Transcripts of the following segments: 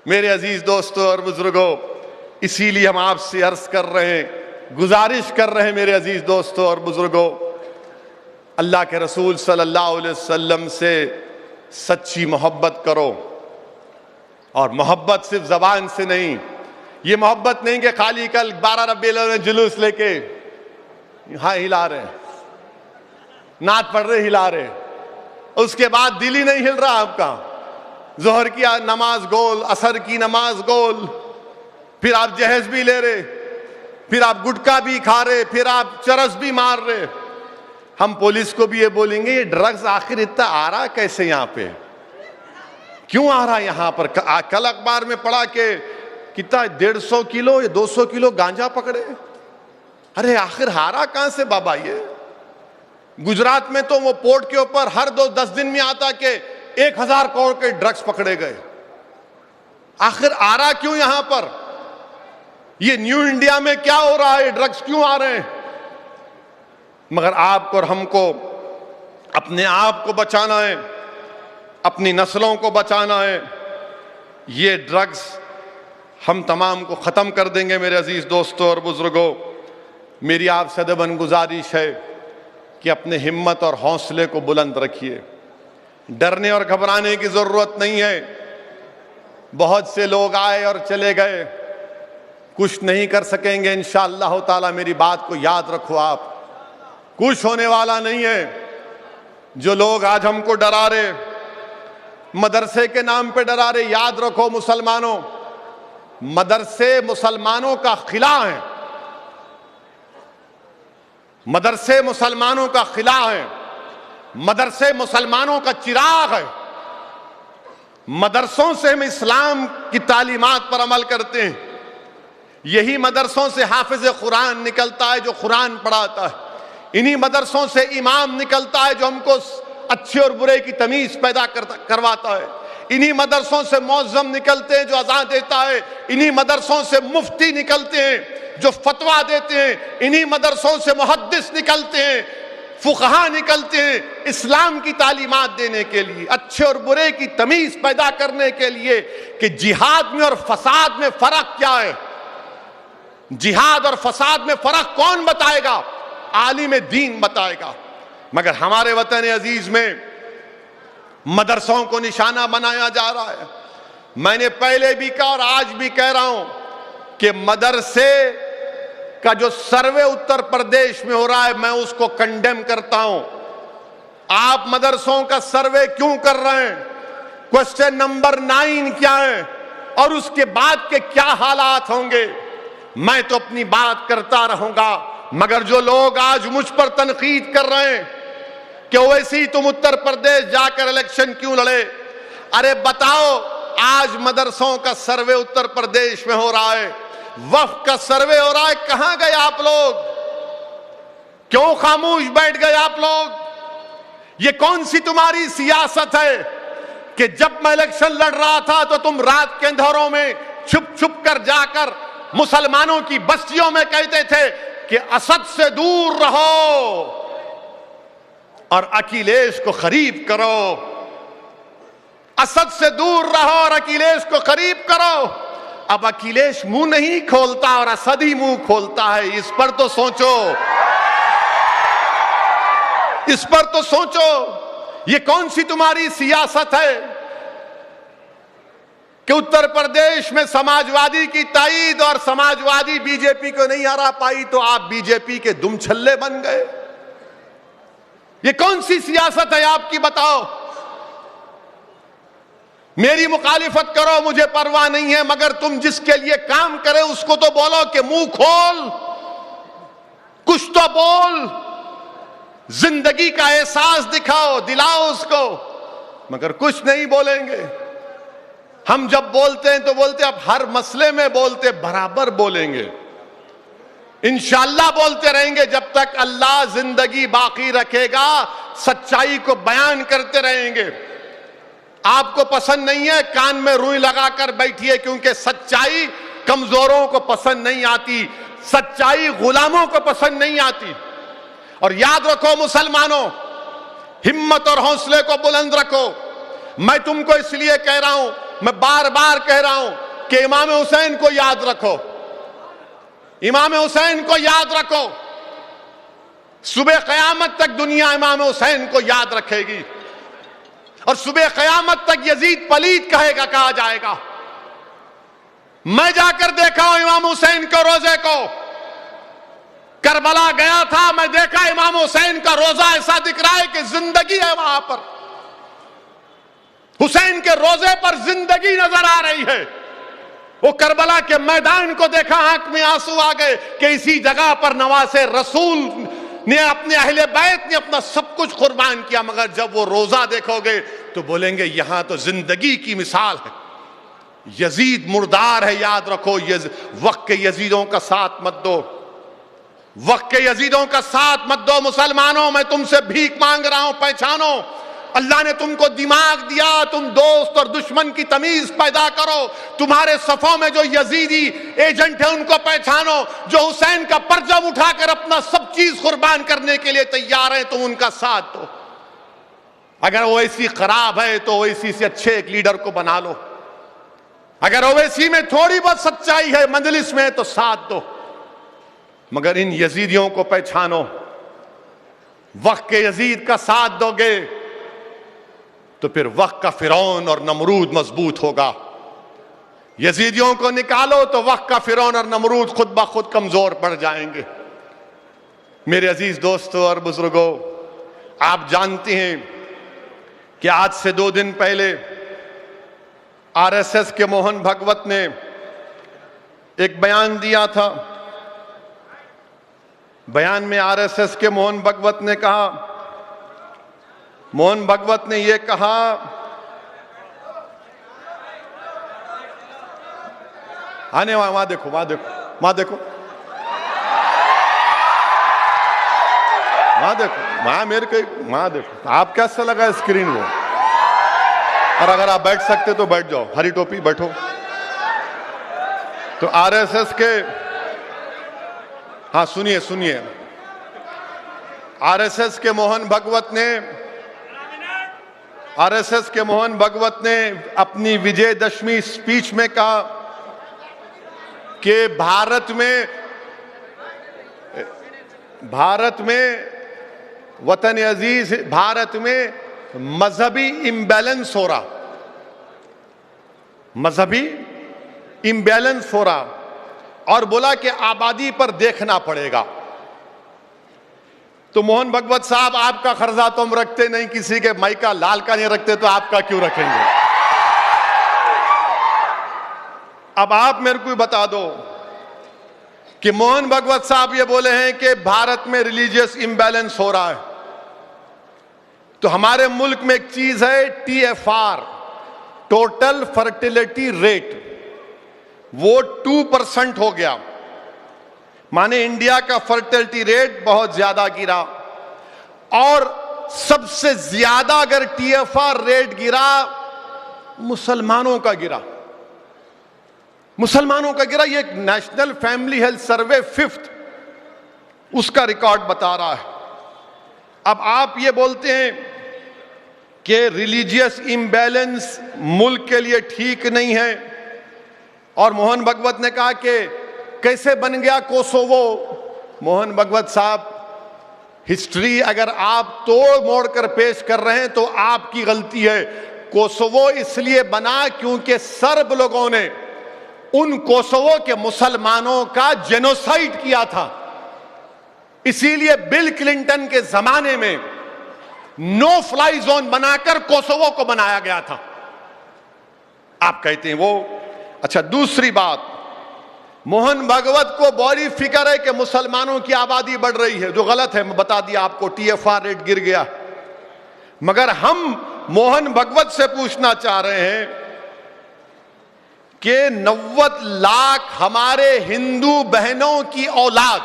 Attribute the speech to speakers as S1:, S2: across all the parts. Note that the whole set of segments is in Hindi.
S1: मेरे अजीज दोस्तों और बुजुर्गों, इसीलिए हम आपसे अर्ज कर रहे हैं, गुजारिश कर रहे हैं मेरे अजीज दोस्तों और बुजुर्गों, अल्लाह के रसूल सल्लल्लाहु अलैहि वसल्लम से सच्ची मोहब्बत करो। और मोहब्बत सिर्फ जबान से नहीं, ये मोहब्बत नहीं कि खाली कल 12 रबीउल अव्वल में जुलूस लेके हाँ हिला रहे, नात पढ़ रहे, हिला रहे, उसके बाद दिल ही नहीं हिल रहा आपका। जोहर की नमाज गोल, असर की नमाज गोल, फिर आप जहेज भी ले रहे, फिर आप गुटखा भी खा रहे, फिर आप चरस भी मार रहे। हम पुलिस को भी ये बोलेंगे, ये ड्रग्स आखिर इतना आ रहा कैसे, यहां पे क्यों आ रहा यहां पर? कल अखबार में पढ़ा के कितना 150 किलो या 200 किलो गांजा पकड़े। अरे आखिर हारा कहां से बाबा? ये गुजरात में तो वो पोर्ट के ऊपर हर 10 दिन में आता के 1000 करोड़ के ड्रग्स पकड़े गए। आखिर आ रहा क्यों यहां पर? ये न्यू इंडिया में क्या हो रहा है? ड्रग्स क्यों आ रहे हैं? मगर आपको और हमको अपने आप को बचाना है, अपनी नस्लों को बचाना है। ये ड्रग्स हम तमाम को खत्म कर देंगे। मेरे अजीज दोस्तों और बुजुर्गों, मेरी आपसे अदबन गुजारिश है कि अपने हिम्मत और हौसले को बुलंद रखिए। डरने और घबराने की जरूरत नहीं है। बहुत से लोग आए और चले गए, कुछ नहीं कर सकेंगे इंशाअल्लाह ताला। मेरी बात को याद रखो, आप कुछ होने वाला नहीं है। जो लोग आज हमको डरा रहे, मदरसे के नाम पे डरा रहे, याद रखो मुसलमानों, मदरसे मुसलमानों का खिला है, मदरसे मुसलमानों का खिला है, मदरसे मुसलमानों का चिराग है। मदरसों से हम इस्लाम की तालीमात पर अमल करते हैं। यही मदरसों से हाफिज कुरान निकलता है जो कुरान पढ़ाता है। इन्हीं मदरसों से इमाम निकलता है जो हमको अच्छे और बुरे की तमीज पैदा करवाता है। इन्हीं मदरसों से मौज़्ज़म निकलते हैं जो अज़ान देता है। इन्हीं मदरसों से मुफ्ती निकलते हैं जो फतवा देते हैं। इन्हीं मदरसों से मुहद्दिस निकलते हैं, फुक़हा निकलते हैं, इस्लाम की तालीमात देने के लिए, अच्छे और बुरे की तमीज पैदा करने के लिए कि जिहाद में और फसाद में फर्क क्या है। जिहाद और फसाद में फर्क कौन बताएगा? आलिम दीन बताएगा। मगर हमारे वतन अजीज में मदरसों को निशाना बनाया जा रहा है। मैंने पहले भी कहा और आज भी कह रहा हूं कि मदरसे का जो सर्वे उत्तर प्रदेश में हो रहा है, मैं उसको कंडेम करता हूं। आप मदरसों का सर्वे क्यों कर रहे हैं? क्वेश्चन नंबर 9 क्या है और उसके बाद के क्या हालात होंगे? मैं तो अपनी बात करता रहूंगा, मगर जो लोग आज मुझ पर तनकीद कर रहे हैं कि वैसे ही तुम उत्तर प्रदेश जाकर इलेक्शन क्यों लड़े, अरे बताओ, आज मदरसों का सर्वे उत्तर प्रदेश में हो रहा है, वक्फ का सर्वे हो रहा है, कहां गए आप लोग? क्यों खामोश बैठ गए आप लोग? ये कौन सी तुम्हारी सियासत है कि जब मैं इलेक्शन लड़ रहा था तो तुम रात के अंधेरों में छुप छुप कर जाकर मुसलमानों की बस्तियों में कहते थे कि असद से दूर रहो और अखिलेश को करीब करो, असद से दूर रहो और अखिलेश को करीब करो। अब अखिलेश मुंह नहीं खोलता और असद ही मुंह खोलता है। इस पर तो सोचो, इस पर तो सोचो। ये कौन सी तुम्हारी सियासत है कि उत्तर प्रदेश में समाजवादी की ताईद और समाजवादी बीजेपी को नहीं हरा पाई तो आप बीजेपी के दुम छल्ले बन गए? ये कौन सी सियासत है आपकी, बताओ? मेरी मुखालिफत करो, मुझे परवाह नहीं है, मगर तुम जिसके लिए काम करे उसको तो बोलो कि मुंह खोल, कुछ तो बोल, जिंदगी का एहसास दिखाओ, दिलाओ उसको, मगर कुछ नहीं बोलेंगे। हम जब बोलते हैं तो बोलते अब हर मसले में बोलते, बराबर बोलेंगे, इंशाअल्लाह बोलते रहेंगे जब तक अल्लाह जिंदगी बाकी रखेगा। सच्चाई को बयान करते रहेंगे। आपको पसंद नहीं है, कान में रुई लगाकर बैठिए, क्योंकि सच्चाई कमजोरों को पसंद नहीं आती, सच्चाई गुलामों को पसंद नहीं आती। और याद रखो मुसलमानों, हिम्मत और हौसले को बुलंद रखो। मैं तुमको इसलिए कह रहा हूं मैं बार बार कह रहा हूं कि इमाम हुसैन को याद रखो, इमाम हुसैन को याद रखो। सुबह कयामत तक दुनिया इमाम हुसैन को याद रखेगी और सुबह कयामत तक यजीद पलीद कहा जाएगा। मैं जाकर देखा हूं इमाम हुसैन के रोजे को, करबला गया था, मैं देखा इमाम हुसैन का रोजा ऐसा दिख रहा है कि जिंदगी है वहां पर। हुसैन के रोजे पर जिंदगी नजर आ रही है। वो करबला के मैदान को देखा, आंख में आंसू आ गए कि इसी जगह पर नवासे रसूल ने, अपने अहले बैत ने अपना सब कुछ कुर्बान किया। मगर जब वो रोजा देखोगे तो बोलेंगे यहां तो जिंदगी की मिसाल है। यजीद मुर्दार है, याद रखो। वक्त के यजीदों का साथ मत दो, वक्त के यजीदों का साथ मत दो। मुसलमानों, मैं तुमसे भीख मांग रहा हूं, पहचानो। अल्लाह ने तुमको दिमाग दिया, तुम दोस्त और दुश्मन की तमीज पैदा करो। तुम्हारे सफों में जो यजीदी एजेंट है उनको पहचानो, जो हुसैन का परचम उठाकर अपना सब चीज कुर्बान करने के लिए तैयार है, तुम उनका साथ दो। अगर ओवैसी खराब है तो ओवैसी से अच्छे एक लीडर को बना लो। अगर ओवैसी में थोड़ी बहुत सच्चाई है मजलिस में तो साथ दो, मगर इन यजीदियों को पहचानो। वक्त के यजीद का साथ दोगे तो फिर वक्त का फिरौन और नमरूद मजबूत होगा। यजीदियों को निकालो तो वक्त का फिरौन और नमरूद खुद ब खुद कमजोर पड़ जाएंगे। मेरे अजीज दोस्तों और बुजुर्गों, आप जानते हैं कि आज से 2 दिन पहले आरएसएस के मोहन भागवत ने एक बयान दिया था। बयान में आरएसएस के मोहन भागवत ने कहा, मोहन भागवत ने यह कहा आने वहां देखो, वहां देखो, वहां देखो, वहां देखो, वहां मेरे को वहां देखो। आप कैसा लगा स्क्रीन वो? और अगर आप बैठ सकते तो बैठ जाओ, हरी टोपी बैठो। तो आरएसएस के, हाँ सुनिए सुनिए, आरएसएस के मोहन भागवत ने, आरएसएस के मोहन भागवत ने अपनी विजयदशमी स्पीच में कहा कि भारत में वतन अजीज, भारत में मजहबी इम्बैलेंस हो रहा, मजहबी इम्बैलेंस हो रहा, और बोला कि आबादी पर देखना पड़ेगा। तो मोहन भागवत साहब, आपका खर्जा तो हम रखते नहीं, किसी के माइका लाल का नहीं रखते, तो आपका क्यों रखेंगे? अब आप मेरे को बता दो कि मोहन भागवत साहब ये बोले हैं कि भारत में रिलीजियस इम्बैलेंस हो रहा है, तो हमारे मुल्क में एक चीज है TFR, टोटल फर्टिलिटी रेट, वो 2% हो गया। माने इंडिया का फर्टिलिटी रेट बहुत ज्यादा गिरा, और सबसे ज्यादा अगर TFR रेट गिरा मुसलमानों का गिरा, मुसलमानों का गिरा। ये national family health survey 5th उसका रिकॉर्ड बता रहा है। अब आप ये बोलते हैं कि रिलीजियस इम्बैलेंस मुल्क के लिए ठीक नहीं है, और मोहन भागवत ने कहा कि कैसे बन गया कोसोवो। मोहन भागवत साहब, हिस्ट्री अगर आप तोड़ मोड़ कर पेश कर रहे हैं तो आपकी गलती है। कोसोवो इसलिए बना क्योंकि सर्ब लोगों ने उन कोसोवो के मुसलमानों का जेनोसाइड किया था। इसीलिए बिल क्लिंटन के जमाने में नो फ्लाई जोन बनाकर कोसोवो को बनाया गया था। आप कहते हैं वो। अच्छा, दूसरी बात, मोहन भागवत को बड़ी फिक्र है कि मुसलमानों की आबादी बढ़ रही है, जो गलत है। मैं बता दिया आपको, TFR रेट गिर गया। मगर हम मोहन भागवत से पूछना चाह रहे हैं कि 90 लाख हमारे हिंदू बहनों की औलाद,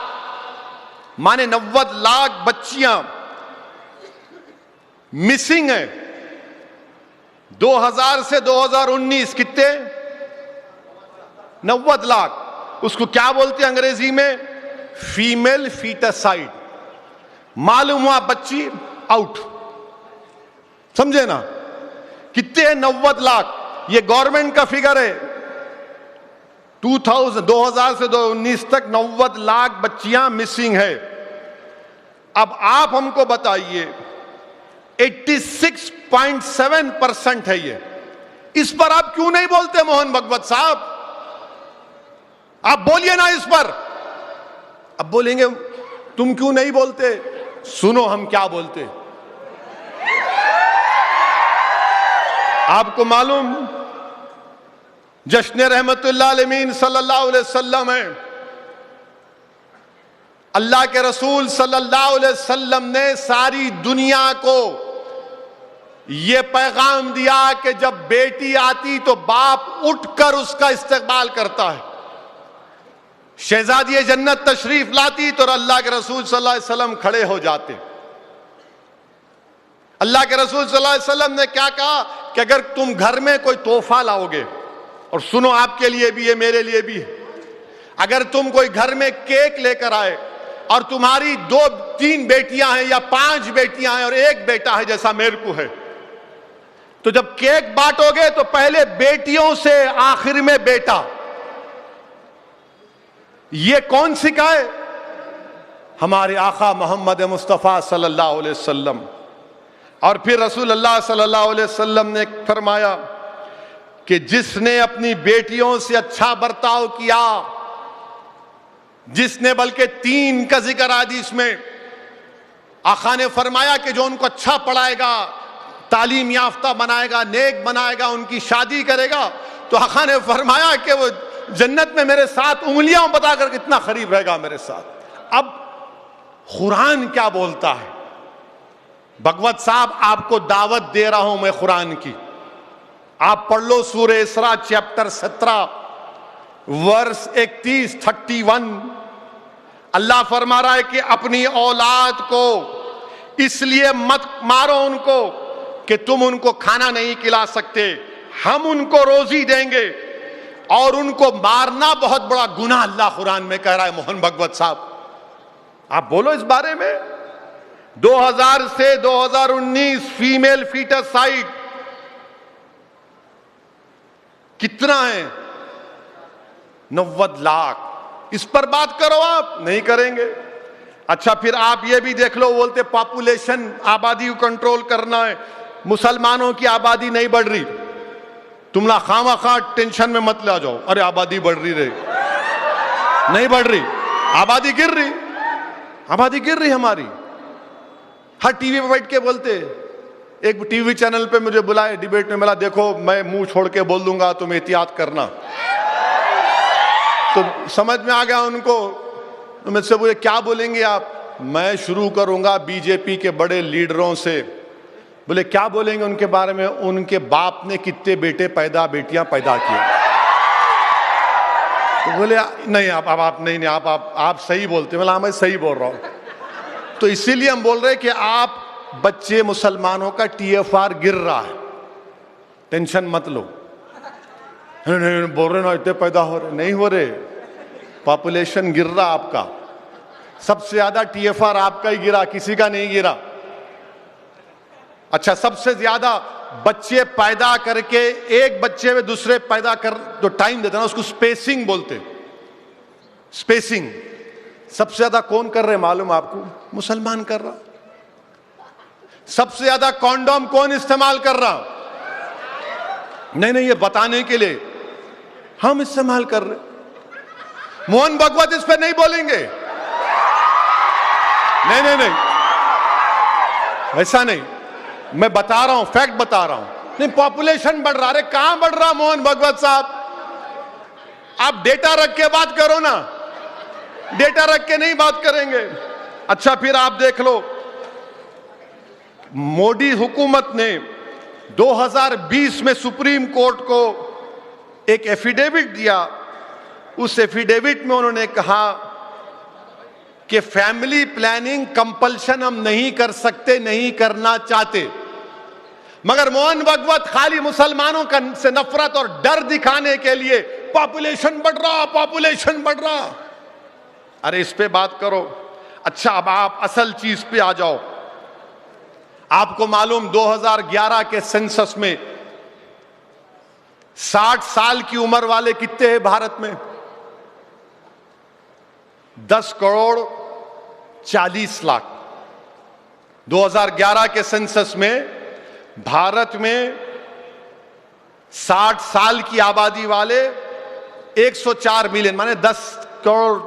S1: माने 90 लाख बच्चियां मिसिंग है। 2000 से 2019 कितने? 90 लाख। उसको क्या बोलते हैं अंग्रेजी में? फीमेल फीटसाइड। मालूम हुआ बच्ची आउट, समझे ना? कितने हैं? 90 लाख। ये गवर्नमेंट का फिगर है। 2000 से 2019 तक 90 लाख बच्चियां मिसिंग है। अब आप हमको बताइए, 86.7% है ये। इस पर आप क्यों नहीं बोलते मोहन भागवत साहब? आप बोलिए ना इस पर। अब बोलेंगे तुम क्यों नहीं बोलते? सुनो हम क्या बोलते। आपको मालूम जश्न रहमतुल्लाह अलमीन सल्लल्लाहु अलैहि वसल्लम है। अल्लाह के रसूल सल्लल्लाहु अलैहि वसल्लम ने सारी दुनिया को यह पैगाम दिया कि जब बेटी आती तो बाप उठकर उसका इस्तकबाल करता है। शहजादी जन्नत तशरीफ लाती तो अल्लाह के रसूल सल्लल्लाहु अलैहि वसल्लम खड़े हो जाते। अल्लाह के रसूल सल्लल्लाहु अलैहि वसल्लम ने क्या कहा कि अगर तुम घर में कोई तोहफा लाओगे, और सुनो आपके लिए भी है मेरे लिए भी है, अगर तुम कोई घर में केक लेकर आए और तुम्हारी 2-3 बेटियां हैं या 5 बेटियां हैं और एक बेटा है जैसा मेरे को है, तो जब केक बांटोगे तो पहले बेटियों से आखिर में बेटा। ये कौन सिखाए? हमारे आका मोहम्मद मुस्तफ़ा सल्लल्लाहु अलैहि वसल्लम। और फिर रसूल अल्लाह सल्लल्लाहु अलैहि वसल्लम ने फरमाया कि जिसने अपनी बेटियों से अच्छा बर्ताव किया, जिसने बल्कि 3 का जिक्र हदीस में आका ने फरमाया कि जो उनको अच्छा पढ़ाएगा, तालीम याफ्ता बनाएगा, नेक बनाएगा, उनकी शादी करेगा, तो आका ने फरमाया कि वो जन्नत में मेरे साथ उंगलियां बताकर कितना करीब रहेगा मेरे साथ। अब कुरान क्या बोलता है? भगवत साहब आपको दावत दे रहा हूं मैं कुरान की। आप पढ़ लो सूरह इसरा चैप्टर 17 वर्स 31 अल्लाह फरमा रहा है कि अपनी औलाद को इसलिए मत मारो उनको कि तुम उनको खाना नहीं खिला सकते, हम उनको रोजी देंगे, और उनको मारना बहुत बड़ा गुनाह अल्लाह कुरान में कह रहा है। मोहन भागवत साहब आप बोलो इस बारे में। 2000 से 2019 फीमेल फीटरसाइड कितना है? 90 लाख। इस पर बात करो, आप नहीं करेंगे। अच्छा फिर आप ये भी देख लो, बोलते पॉपुलेशन आबादी को कंट्रोल करना है, मुसलमानों की आबादी नहीं बढ़ रही। तुम ना खामा टेंशन में मत ले जाओ, अरे आबादी बढ़ रही रे, नहीं बढ़ रही, आबादी गिर रही, आबादी गिर रही हमारी। हर टीवी पे बैठ के बोलते। एक टीवी चैनल पे मुझे बुलाए, डिबेट में मिला, देखो मैं मुंह छोड़ के बोल दूंगा, तुम एहतियात करना। तो समझ में आ गया उनको। तो मुझसे बोले क्या बोलेंगे आप? मैं शुरू करूंगा बीजेपी के बड़े लीडरों से। बोले क्या बोलेंगे उनके बारे में? उनके बाप ने कितने बेटे बेटियां पैदा किए। तो बोले नहीं आप नहीं आप सही बोलते। बोला मैं सही बोल रहा हूं। तो इसीलिए हम बोल रहे हैं कि आप बच्चे मुसलमानों का TFR गिर रहा है, टेंशन मत लो। नहीं बोल रहे ना इतने पैदा हो रहे, नहीं हो रहे, पॉपुलेशन गिर रहा आपका। सबसे ज्यादा TFR आपका ही गिरा, किसी का नहीं गिरा। अच्छा सबसे ज्यादा बच्चे पैदा करके एक बच्चे में दूसरे पैदा कर जो टाइम देता ना, उसको स्पेसिंग बोलते। स्पेसिंग सबसे ज्यादा कौन कर रहे मालूम आपको? मुसलमान कर रहा। सबसे ज्यादा कॉन्डोम कौन इस्तेमाल कर रहा? नहीं ये बताने के लिए हम इस्तेमाल कर रहे। मोहन भागवत इस पर नहीं बोलेंगे। नहीं ऐसा नहीं, मैं बता रहा हूं, फैक्ट बता रहा हूं। नहीं पॉपुलेशन बढ़ रहा। अरे कहां बढ़ रहा मोहन भागवत साहब? आप डेटा रख के बात करो ना, डेटा रख के नहीं बात करेंगे। अच्छा फिर आप देख लो, मोदी हुकूमत ने 2020 में सुप्रीम कोर्ट को एक एफिडेविट दिया। उस एफिडेविट में उन्होंने कहा कि फैमिली प्लानिंग कंपल्शन हम नहीं कर सकते, नहीं करना चाहते। मगर मोहन भागवत खाली मुसलमानों का से नफरत और डर दिखाने के लिए पॉपुलेशन बढ़ रहा, पॉपुलेशन बढ़ रहा। अरे इस पे बात करो। अच्छा अब आप असल चीज पे आ जाओ। आपको मालूम 2011 के सेंसस में 60 साल की उम्र वाले कितने हैं भारत में? 10 करोड़ 40 लाख। 2011 के सेंसस में भारत में 60 साल की आबादी वाले 104 मिलियन, माने 10 करोड़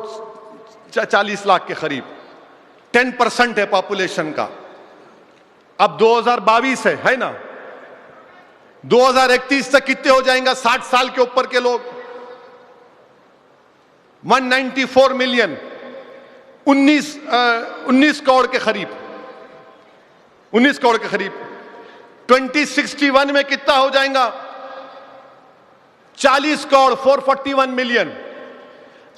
S1: 40 लाख के करीब, 10% है पॉपुलेशन का। अब 2022 है ना? 2031 तक कितने हो जाएंगे 60 साल के ऊपर के लोग? 194 मिलियन, 19 करोड़ के करीब, 19 करोड़ के करीब। 2061 में कितना हो जाएगा? 40 करोड़, 441 मिलियन।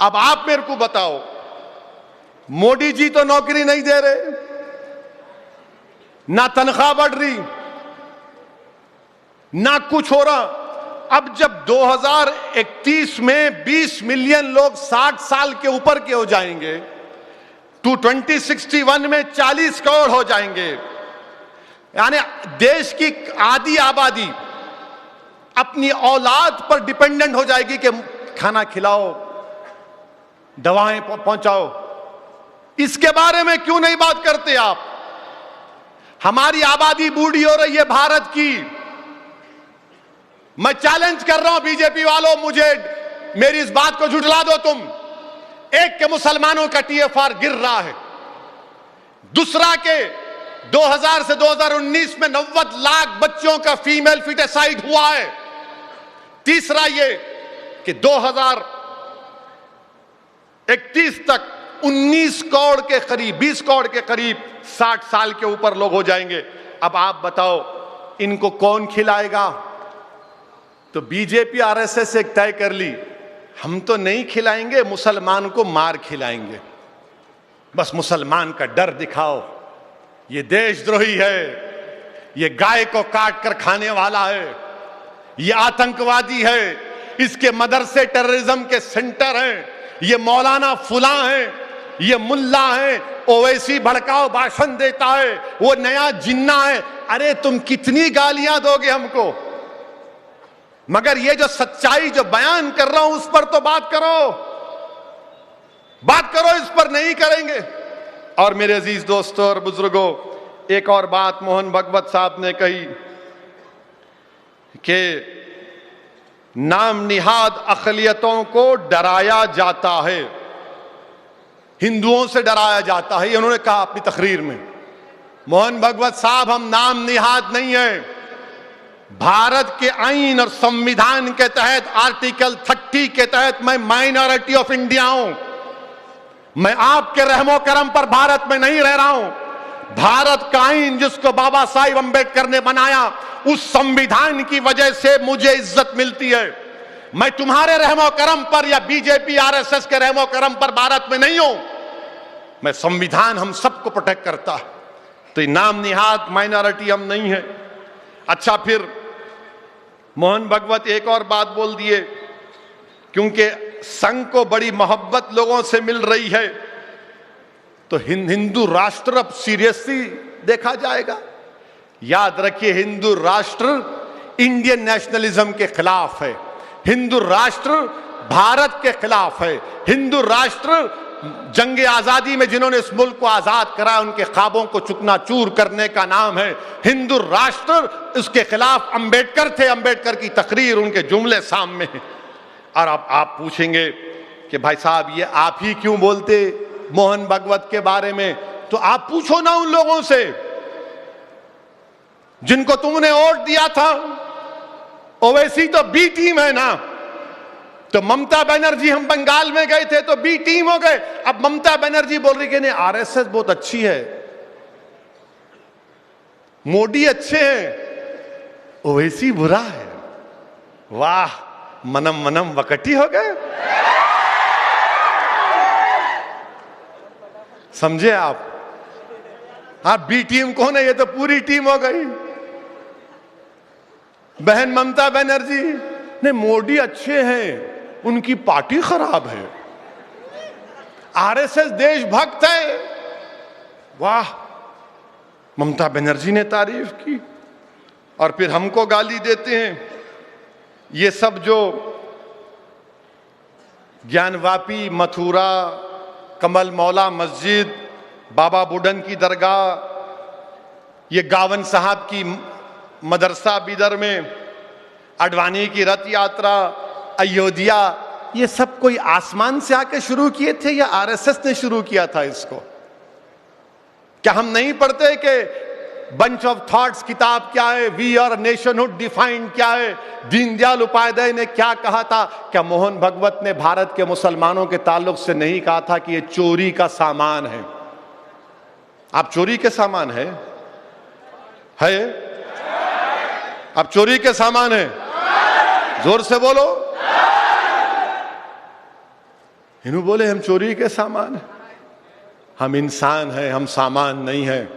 S1: अब आप मेरे को बताओ, मोदी जी तो नौकरी नहीं दे रहे, ना तनख्वाह बढ़ रही, ना कुछ हो रहा। अब जब 2031 में 20 मिलियन लोग 60 साल के ऊपर के हो जाएंगे, तो 2061 में 40 करोड़ हो जाएंगे, यानी देश की आधी आबादी अपनी औलाद पर डिपेंडेंट हो जाएगी कि खाना खिलाओ, दवाएं पहुंचाओ। इसके बारे में क्यों नहीं बात करते आप? हमारी आबादी बूढ़ी हो रही है भारत की। मैं चैलेंज कर रहा हूं बीजेपी वालों, मुझे मेरी इस बात को झुठला दो तुम। एक के मुसलमानों का टीएफआर गिर रहा है, दूसरा के 2000 से 2019 में 90 लाख बच्चों का फीमेल फिटेसाइड हुआ है, तीसरा ये कि 2031 तक 19 करोड़ के करीब, 20 करोड़ के करीब 60 साल के ऊपर लोग हो जाएंगे। अब आप बताओ इनको कौन खिलाएगा? तो बीजेपी आरएसएस एक तय कर ली, हम तो नहीं खिलाएंगे, मुसलमान को मार खिलाएंगे। बस मुसलमान का डर दिखाओ, ये देशद्रोही है, ये गाय को काट कर खाने वाला है, ये आतंकवादी है, इसके मदरसे टेररिज्म के सेंटर हैं, ये मौलाना फुला है, ये मुल्ला है, ओवैसी भड़काओ भाषण देता है, वो नया जिन्ना है। अरे तुम कितनी गालियां दोगे हमको? मगर ये जो सच्चाई जो बयान कर रहा हूं उस पर तो बात करो, बात करो, इस पर नहीं करेंगे। और मेरे अजीज दोस्तों और बुजुर्गों, एक और बात मोहन भागवत साहब ने कही कि नाम निहाद अक़लियतों को डराया जाता है, हिंदुओं से डराया जाता है, ये उन्होंने कहा अपनी तकरीर में। मोहन भागवत साहब, हम नाम निहाद नहीं है। भारत के आईन और संविधान के तहत आर्टिकल 30 के तहत मैं माइनॉरिटी ऑफ इंडिया हूं। मैं आपके रहमो करम पर भारत में नहीं रह रहा हूं। भारत का आईन जिसको बाबा साहिब अंबेडकर ने बनाया, उस संविधान की वजह से मुझे इज्जत मिलती है। मैं तुम्हारे रहमो करम पर या बीजेपी आरएसएस के रहमो करम पर भारत में नहीं हूं। मैं संविधान हम सबको प्रोटेक्ट करता है। तो ये नाम निहाद माइनॉरिटी हम नहीं है। अच्छा, फिर मोहन भागवत एक और बात बोल दिए, क्योंकि संघ को बड़ी मोहब्बत लोगों से मिल रही है, तो हिंदू राष्ट्र अब सीरियसली देखा जाएगा। याद रखिए, हिंदू राष्ट्र इंडियन नेशनलिज्म के खिलाफ है, हिंदू राष्ट्र भारत के खिलाफ है, हिंदू राष्ट्र जंग आजादी में जिन्होंने इस मुल्क को आजाद कराया उनके ख्वाबों को चुकनाचूर करने का नाम है हिंदू राष्ट्र। इसके खिलाफ अंबेडकर थे, अंबेडकर की तकरीर, उनके जुमले सामने हैं। और अब आप पूछेंगे कि भाई साहब ये आप ही क्यों बोलते मोहन भागवत के बारे में? तो आप पूछो ना उन लोगों से जिनको तुमने वोट दिया था। ओवैसी तो बी टीम है ना। तो ममता बनर्जी, हम बंगाल में गए थे तो बी टीम हो गए। अब ममता बनर्जी बोल रही कि नहीं आरएसएस बहुत अच्छी है, मोदी अच्छे हैं, ओवैसी बुरा है। वाह, मनम मनम वकटी हो गए। समझे आप? बी टीम कौन है? ये तो पूरी टीम हो गई। बहन ममता बनर्जी ने मोदी अच्छे हैं, उनकी पार्टी खराब है, आरएसएस देशभक्त है। वाह, ममता बनर्जी ने तारीफ की और फिर हमको गाली देते हैं। ये सब जो ज्ञानवापी, मथुरा, कमल मौला मस्जिद, बाबा बुडन की दरगाह, ये गावन साहब की मदरसा बिदर में, अडवाणी की रथ यात्रा, अयोध्या, ये सब कोई आसमान से आके शुरू किए थे या आरएसएस ने शुरू किया था इसको? क्या हम नहीं पढ़ते कि बंच ऑफ थॉट्स किताब क्या है, वी आर नेशनहुड डिफाइंड क्या है, दीनदयाल उपाध्याय ने क्या कहा था? क्या मोहन भगवत ने भारत के मुसलमानों के ताल्लुक से नहीं कहा था कि ये चोरी का सामान है? आप चोरी के सामान है? आप चोरी के सामान है? जोर से बोलो। इन्हों बोले हम चोरी के सामान हैं। हम इंसान हैं, हम सामान नहीं हैं,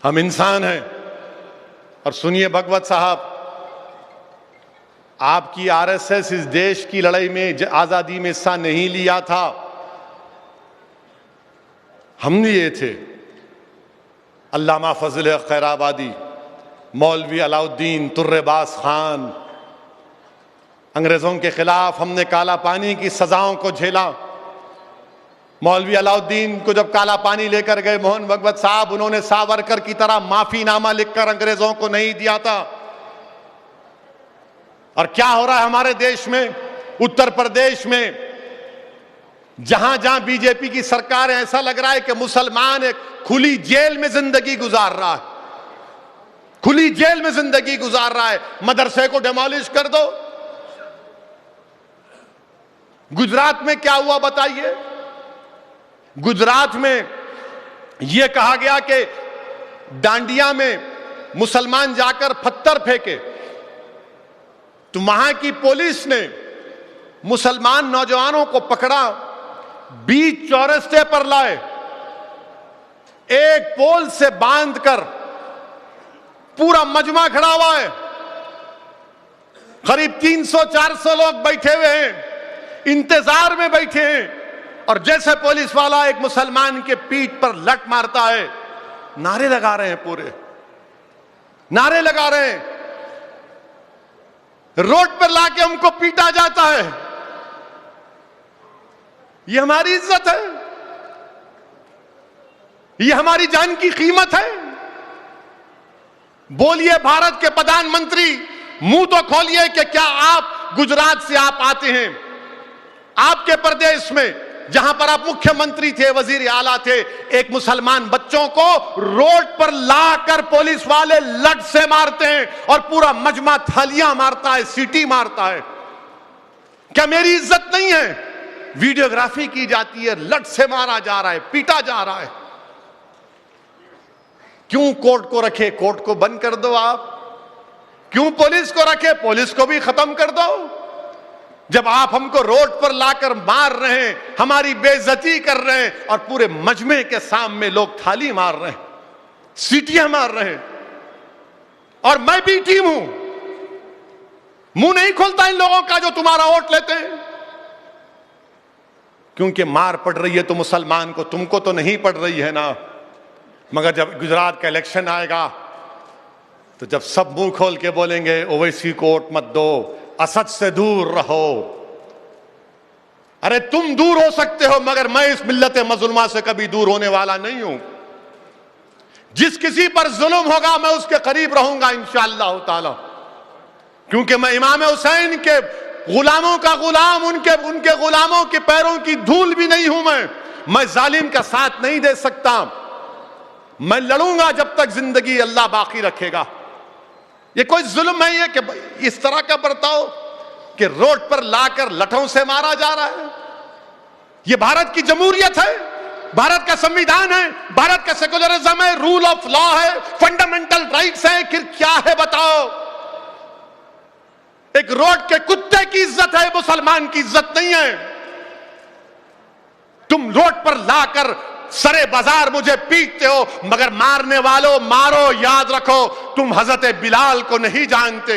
S1: हम इंसान हैं। और सुनिए भगवत साहब, आपकी आरएसएस इस देश की लड़ाई में, आजादी में हिस्सा नहीं लिया था, हम लिए थे। अल्लामा फजल खैराबादी, मौलवी अलाउद्दीन तुर्रेबाज खान, अंग्रेजों के खिलाफ हमने काला पानी की सजाओं को झेला। मौलवी अलाउद्दीन को जब काला पानी लेकर गए मोहन भगवत साहब, उन्होंने सावरकर की तरह माफीनामा लिखकर अंग्रेजों को नहीं दिया था। और क्या हो रहा है हमारे देश में, उत्तर प्रदेश में, जहां जहां बीजेपी की सरकार है, ऐसा लग रहा है कि मुसलमान एक खुली जेल में जिंदगी गुजार रहा है, खुली जेल में जिंदगी गुजार रहा है। मदरसे को डिमोलिश कर दो। गुजरात में क्या हुआ बताइए? गुजरात में यह कहा गया कि डांडिया में मुसलमान जाकर पत्थर फेंके, तो वहां की पुलिस ने मुसलमान नौजवानों को पकड़ा, बीच चौरस्ते पर लाए, एक पोल से बांधकर, पूरा मजमा खड़ा हुआ है, करीब 300-400 लोग बैठे हुए हैं, इंतजार में बैठे हैं। और जैसे पुलिस वाला एक मुसलमान के पीठ पर लट मारता है, नारे लगा रहे हैं, पूरे नारे लगा रहे हैं, रोड पर लाके हमको पीटा जाता है। ये हमारी इज्जत है? ये हमारी जान की कीमत है? बोलिए भारत के प्रधानमंत्री, मुंह तो खोलिए कि क्या आप गुजरात से आप आते हैं, आपके प्रदेश में जहां पर आप मुख्यमंत्री थे, वजीर आला थे, एक मुसलमान बच्चों को रोड पर लाकर पुलिस वाले लट से मारते हैं और पूरा मजमा थालियां मारता है, सीटी मारता है। क्या मेरी इज्जत नहीं है? वीडियोग्राफी की जाती है, लट से मारा जा रहा है, पीटा जा रहा है। क्यों कोर्ट को रखे? कोर्ट को बंद कर दो आप। क्यों पुलिस को रखे? पुलिस को भी खत्म कर दो। जब आप हमको रोड पर लाकर मार रहे हैं, हमारी बेइज्जती कर रहे हैं, और पूरे मजमे के सामने लोग थाली मार रहे हैं, सीटियां मार रहे हैं, और मैं भी टीम हूं, मुंह नहीं खुलता इन लोगों का जो तुम्हारा वोट लेते हैं। क्योंकि मार पड़ रही है तो मुसलमान को, तुमको तो नहीं पड़ रही है ना। मगर जब गुजरात का इलेक्शन आएगा तो जब सब मुंह खोल के बोलेंगे ओवैसी को वोट मत दो, असद से दूर रहो। अरे तुम दूर हो सकते हो, मगर मैं इस मिल्लत मज़लूमा से कभी दूर होने वाला नहीं हूं। जिस किसी पर जुल्म होगा मैं उसके करीब रहूंगा इंशाअल्लाह ताला, क्योंकि मैं इमाम हुसैन के गुलामों का गुलाम, उनके गुलामों के पैरों की धूल भी नहीं हूं। मैं जालिम का साथ नहीं दे सकता। मैं लड़ूंगा जब तक जिंदगी अल्लाह बाकी रखेगा। ये कोई जुल्म है ये कि इस तरह का बर्ताव कि रोड पर लाकर लठों से मारा जा रहा है? ये भारत की जमहूरियत है, भारत का संविधान है, भारत का सेकुलरिज्म है, रूल ऑफ लॉ है, फंडामेंटल राइट्स है, फिर क्या है बताओ? एक रोड के कुत्ते की इज्जत है, मुसलमान की इज्जत नहीं है। तुम रोड पर लाकर सरे बाजार मुझे पीटते हो, मगर मारने वालों मारो, याद रखो तुम हजरत बिलाल को नहीं जानते।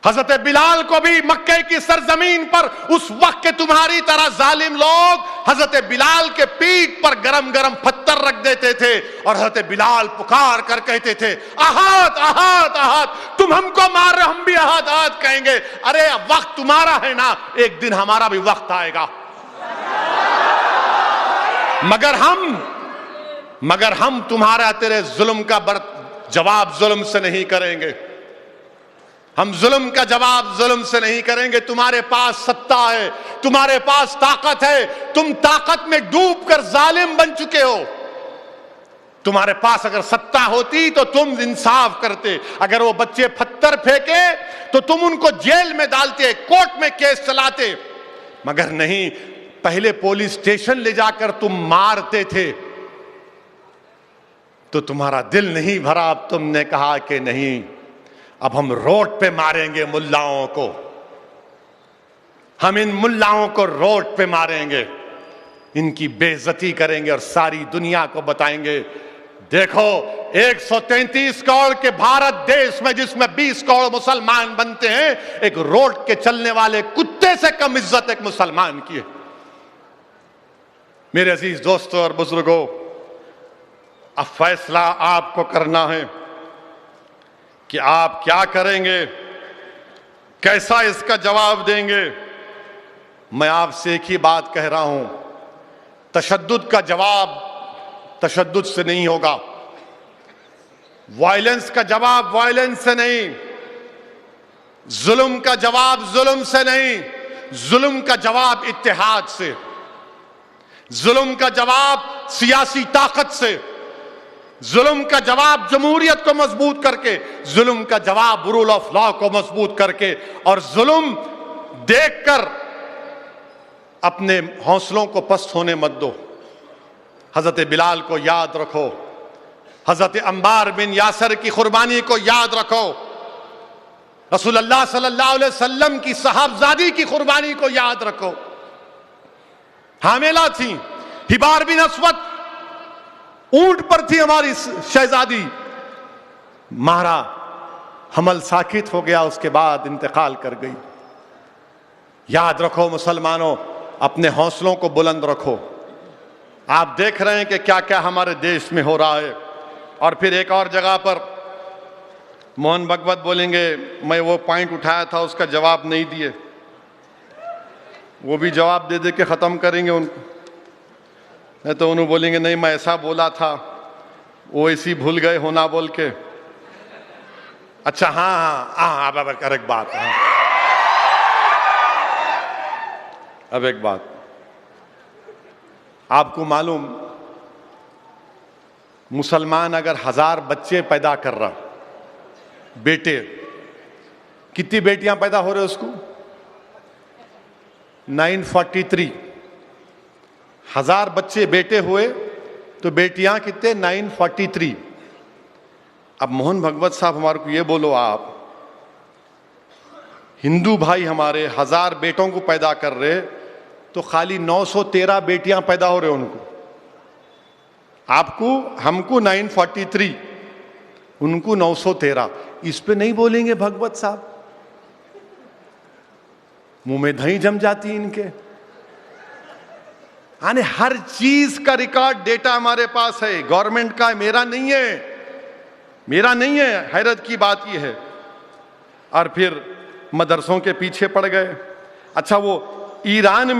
S1: हजरत बिलाल को भी मक्के की सरजमीन पर उस वक्त के तुम्हारी तरह जालिम लोग हजरत बिलाल के पीठ पर गरम गरम पत्थर रख देते थे और हजरत बिलाल पुकार कर कहते थे, अहाद अहाद अहाद, तुम हमको मार रहे, हम भी अहाद अहाद कहेंगे। अरे वक्त तुम्हारा है ना, एक दिन हमारा भी वक्त आएगा। मगर हम तुम्हारा तेरे जुल्म का जवाब जुल्म से नहीं करेंगे। हम जुल्म का जवाब जुल्म से नहीं करेंगे। तुम्हारे पास सत्ता है, तुम्हारे पास ताकत है, तुम ताकत में डूबकर जालिम बन चुके हो। तुम्हारे पास अगर सत्ता होती तो तुम इंसाफ करते। अगर वो बच्चे पत्थर फेंके तो तुम उनको जेल में डालते, कोर्ट में केस चलाते, मगर नहीं, पहले पुलिस स्टेशन ले जाकर तुम मारते थे। तो तुम्हारा दिल नहीं भरा, अब तुमने कहा कि नहीं, अब हम रोड पे मारेंगे मुल्लाओं को, हम इन मुल्लाओं को रोड पे मारेंगे, इनकी बेइज्जती करेंगे और सारी दुनिया को बताएंगे, देखो 133 करोड़ के भारत देश में जिसमें 20 करोड़ मुसलमान बनते हैं, एक रोड के चलने वाले कुत्ते से कम इज्जत एक मुसलमान की है। मेरे अजीज दोस्तों और बुजुर्गों, अब फैसला आपको करना है कि आप क्या करेंगे, कैसा इसका जवाब देंगे। मैं आपसे एक ही बात कह रहा हूं, तशद्दुद का जवाब तशद्दुद से नहीं होगा, वायलेंस का जवाब वायलेंस से नहीं, जुल्म का जवाब जुल्म से नहीं, जुल्म का जवाब इत्तेहाद से, जुल्म का जवाब सियासी ताकत से, जुल्म का जवाब जमहूरियत को मजबूत करके, जुल्म का जवाब रूल ऑफ लॉ को मजबूत करके। और जुल्म देखकर अपने हौसलों को पस्त होने मत दो। हजरत बिलाल को याद रखो, हजरत अम्बार बिन यासर की कुर्बानी को याद रखो, रसूलुल्लाह सल्लल्लाहु अलैहि वसल्लम की साहबजादी की कुर्बानी को याद रखो। हामिला थी, हिबार बिन अस्वद ऊंट पर थी हमारी शहजादी, मारा, हमल साकित हो गया, उसके बाद इंतकाल कर गई। याद रखो मुसलमानों, अपने हौसलों को बुलंद रखो। आप देख रहे हैं कि क्या क्या हमारे देश में हो रहा है। और फिर एक और जगह पर मोहन भगवत बोलेंगे, मैं वो पॉइंट उठाया था उसका जवाब नहीं दिए, वो भी जवाब दे दे के ख़त्म करेंगे उनको, नहीं तो उन्होंने बोलेंगे नहीं मैं ऐसा बोला था, वो ऐसी भूल गए होना बोल के। अच्छा हाँ, अब एक बात, हाँ, अब एक बात, आपको मालूम, मुसलमान अगर 1000 बच्चे पैदा कर रहा, बेटे, कितनी बेटियां पैदा हो रहे उसको? 943। 1000 बच्चे बेटे हुए तो बेटियां कितने? 943। अब मोहन भगवत साहब हमारे को ये बोलो, आप हिंदू भाई हमारे 1000 बेटों को पैदा कर रहे तो खाली 913 बेटियां पैदा हो रहे उनको। आपको, हमको 943, उनको 913। इस पे नहीं बोलेंगे भगवत साहब, मुंह में दही जम जाती इनके। यानी हर चीज का रिकॉर्ड डेटा हमारे पास है, गवर्नमेंट का, मेरा नहीं है, मेरा नहीं है। हैरत की बात यह है। और फिर मदरसों के पीछे पड़ गए। अच्छा, वो ईरान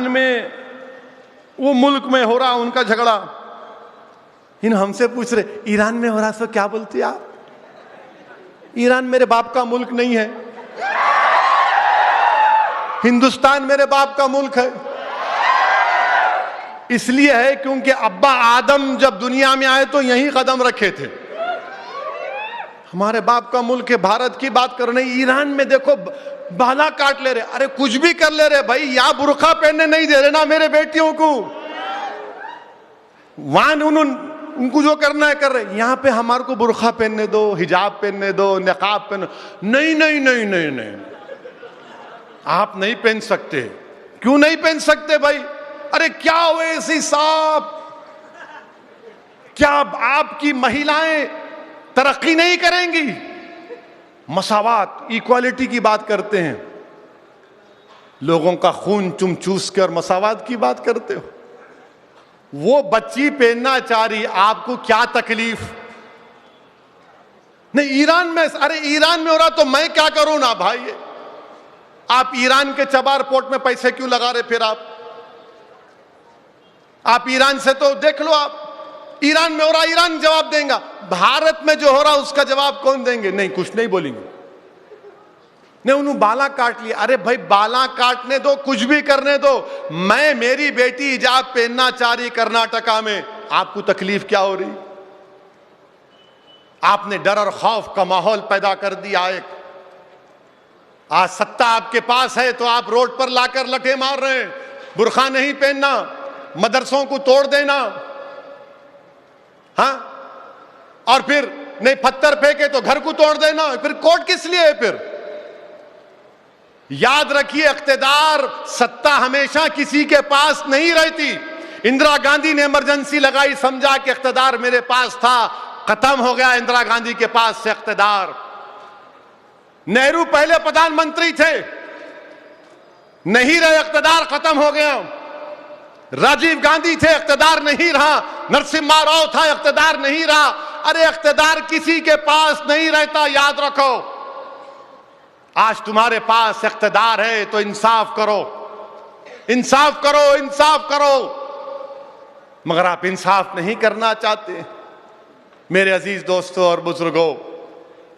S1: में वो मुल्क में हो रहा उनका झगड़ा, इन हमसे पूछ रहे ईरान में हो रहा, तो क्या बोलते आप? ईरान मेरे बाप का मुल्क नहीं है, हिंदुस्तान मेरे बाप का मुल्क है। इसलिए है क्योंकि अब्बा आदम जब दुनिया में आए तो यहीं कदम रखे थे। हमारे बाप का मुल्क है। भारत की बात कर रहे, ईरान में देखो बाला काट ले रहे, अरे कुछ भी कर ले रहे भाई, यहां बुर्का पहनने नहीं दे रहे ना मेरे बेटियों को, वहां उनको जो करना है कर रहे, यहां पे हमारे को बुर्का पहनने दो, हिजाब पहनने दो, निकाब पहनो। नहीं नहीं नहीं नहीं नहीं, आप नहीं पहन सकते। क्यों नहीं पहन सकते भाई? अरे क्या वैसी साहब, क्या आपकी महिलाएं तरक्की नहीं करेंगी? मसावात, इक्वालिटी की बात करते हैं, लोगों का खून चुम चूस कर मसावात की बात करते हो। वो बच्ची पहनना चाह रही, आपको क्या तकलीफ? नहीं, ईरान में, अरे ईरान में हो रहा तो मैं क्या करूं ना भाई। आप ईरान के चबार पोर्ट में पैसे क्यों लगा रहे? फिर आप ईरान से तो देख लो, आप ईरान में हो रहा ईरान जवाब देगा, भारत में जो हो रहा उसका जवाब कौन देंगे? नहीं, कुछ नहीं बोलेंगे। नहीं, उन्होंने बाला काट लिया। अरे भाई, बाला काटने दो, कुछ भी करने दो। मैं, मेरी बेटी हिजाब पहनना चाह रही कर्नाटका में, आपको तकलीफ क्या हो रही? आपने डर और खौफ का माहौल पैदा कर दिया। एक आज सत्ता आपके पास है तो आप रोड पर लाकर लठे मार रहे हैं, बुर्खा नहीं पहनना, मदरसों को तोड़ देना, हाँ, और फिर नहीं पत्थर फेंके तो घर को तोड़ देना। फिर कोर्ट किस लिए है? फिर याद रखिए, इख्तिदार, सत्ता हमेशा किसी के पास नहीं रहती। इंदिरा गांधी ने इमरजेंसी लगाई, समझा कि इख्तिदार मेरे पास था, खत्म हो गया इंदिरा गांधी के पास से इख्तिदार। नेहरू पहले प्रधानमंत्री थे, नहीं रहे, इख्तिदार खत्म हो गया। राजीव गांधी थे, इख्तिदार नहीं रहा। नरसिम्हा राव था, इख्तिदार नहीं रहा। अरे इख्तिदार किसी के पास नहीं रहता, याद रखो। आज तुम्हारे पास इख्तिदार है तो इंसाफ करो, इंसाफ करो, इंसाफ करो। मगर आप इंसाफ नहीं करना चाहते। मेरे अजीज दोस्तों और बुजुर्गों,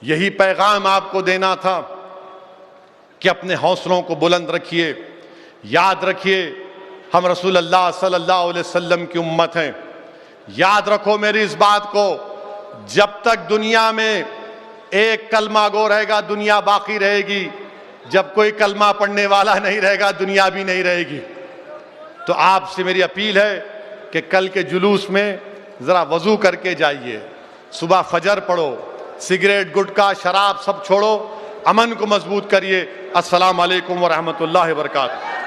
S1: यही पैगाम आपको देना था कि अपने हौसलों को बुलंद रखिए। याद रखिए, हम रसूल अल्लाह सल्लल्लाहु अलैहि वसल्लम की उम्मत हैं। याद रखो मेरी इस बात को, जब तक दुनिया में एक कलमा गो रहेगा, दुनिया बाकी रहेगी। जब कोई कलमा पढ़ने वाला नहीं रहेगा, दुनिया भी नहीं रहेगी। तो आपसे मेरी अपील है कि कल के जुलूस में जरा वजू करके जाइए, सुबह फजर पढ़ो, सिगरेट, गुटखा, शराब सब छोड़ो, अमन को मजबूत करिए। अस्सलाम वालेकुम व रहमतुल्लाहि व बरकातहू।